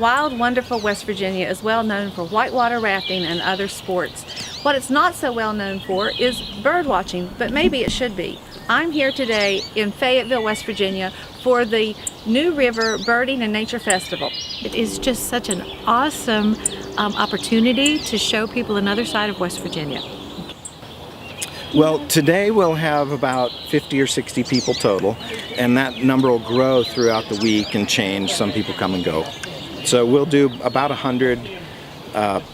Wild, wonderful West Virginia is well known for whitewater rafting and other sports. What it's not so well known for is bird watching, but maybe it should be. I'm here today in Fayetteville, West Virginia for the New River Birding and Nature Festival. It is just such an awesome opportunity to show people another side of West Virginia. Well, today we'll have about 50 or 60 people total, and that number will grow throughout the week and change. Some people come and go. So we'll do about 100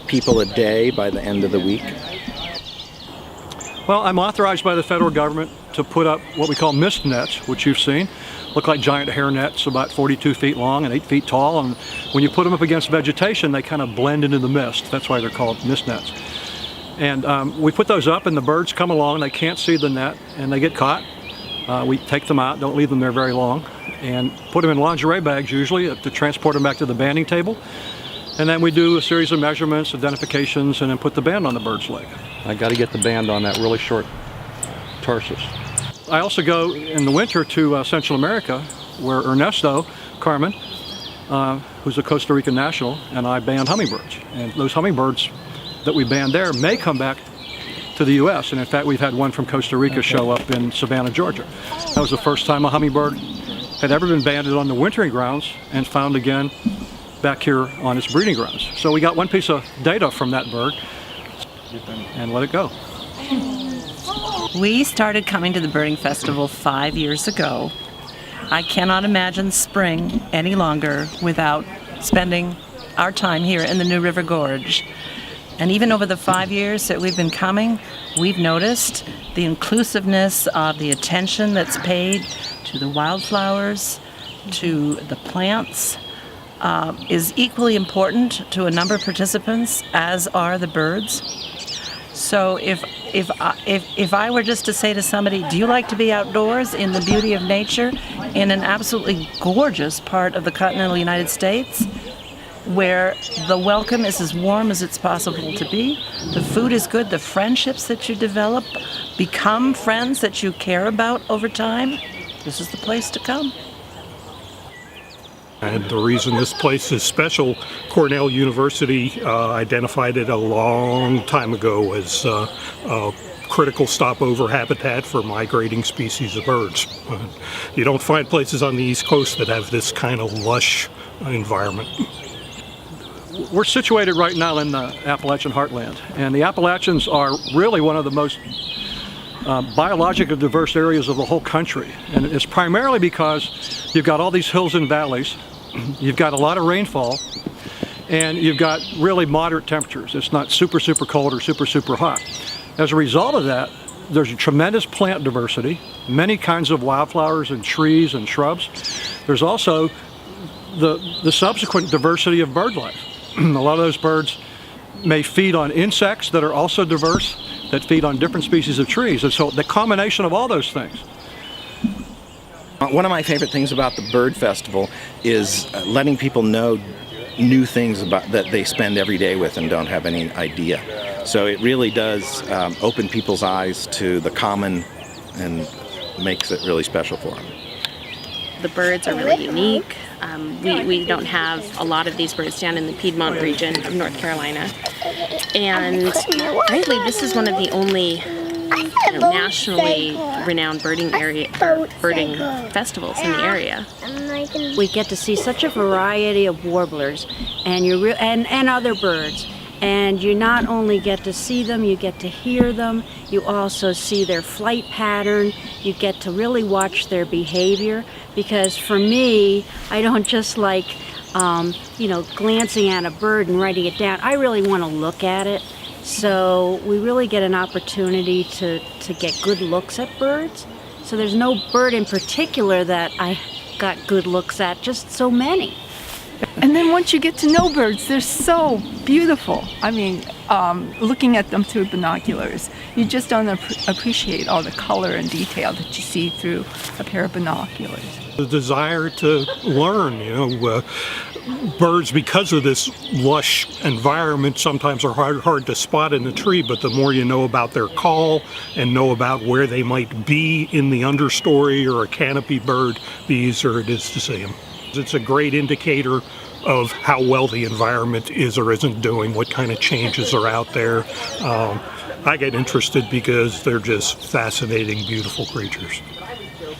people a day by the end of the week. Well, I'm authorized by the federal government to put up what we call mist nets, which you've seen. Look like giant hair nets, about 42 feet long and 8 feet tall. And when you put them up against vegetation, they kind of blend into the mist. That's why they're called mist nets. And we put those up and the birds come along, they can't see the net and they get caught. We take them out, don't leave them there very long, and put them in lingerie bags usually to transport them back to the banding table. And then we do a series of measurements, identifications, and then put the band on the bird's leg. I got to get the band on that really short tarsus. I also go in the winter to Central America, where Ernesto Carmen, who's a Costa Rican national, and I band hummingbirds. And those hummingbirds that we band there may come back to the U.S. And in fact, we've had one from Costa Rica show up in Savannah, Georgia. That was the first time a hummingbird had ever been banded on the wintering grounds and found again back here on its breeding grounds. So we got one piece of data from that bird and let it go. We started coming to the birding festival 5 years ago. I cannot imagine spring any longer without spending our time here in the New River Gorge. And even over the 5 years that we've been coming, we've noticed the inclusiveness of the attention that's paid to the wildflowers, to the plants, is equally important to a number of participants, as are the birds. So if I were just to say to somebody, do you like to be outdoors in the beauty of nature in an absolutely gorgeous part of the continental United States, where the welcome is as warm as it's possible to be, the food is good, the friendships that you develop become friends that you care about over time, this is the place to come. And the reason this place is special, Cornell University identified it a long time ago as a critical stopover habitat for migrating species of birds. You don't find places on the East Coast that have this kind of lush environment. We're situated right now in the Appalachian heartland, and the Appalachians are really one of the most biologically diverse areas of the whole country. And it's primarily because you've got all these hills and valleys, you've got a lot of rainfall, and you've got really moderate temperatures. It's not super, super cold or super, super hot. As a result of that, there's a tremendous plant diversity, many kinds of wildflowers and trees and shrubs. There's also the subsequent diversity of bird life. A lot of those birds may feed on insects that are also diverse, that feed on different species of trees. And so the combination of all those things. One of my favorite things about the Bird Festival is letting people know new things about that they spend every day with and don't have any idea. So it really does open people's eyes to the common and makes it really special for them. The birds are really unique. We don't have a lot of these birds down in the Piedmont region of North Carolina. And frankly, this is one of the only nationally renowned birding festivals in the area. We get to see such a variety of warblers and other birds. And you not only get to see them, you get to hear them, you also see their flight pattern, you get to really watch their behavior, because for me, I don't just like, glancing at a bird and writing it down. I really want to look at it. So we really get an opportunity to get good looks at birds. So there's no bird in particular that I got good looks at, just so many. And then once you get to know birds, they're so beautiful. I mean, looking at them through binoculars, you just don't appreciate all the color and detail that you see through a pair of binoculars. The desire to learn, birds, because of this lush environment, sometimes are hard to spot in the tree, but the more you know about their call and know about where they might be in the understory or a canopy bird, the easier it is to see them. It's a great indicator of how well the environment is or isn't doing, what kind of changes are out there. I get interested because they're just fascinating, beautiful creatures.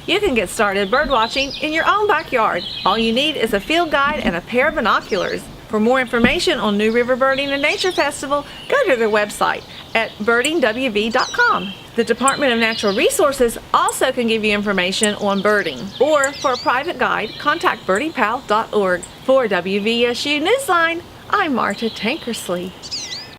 You can get started bird watching in your own backyard. All you need is a field guide and a pair of binoculars. For more information on New River Birding and Nature Festival, go to their website at birdingwv.com. The Department of Natural Resources also can give you information on birding, or for a private guide, contact birdingpal.org. For WVSU Newsline, I'm Marta Tankersley.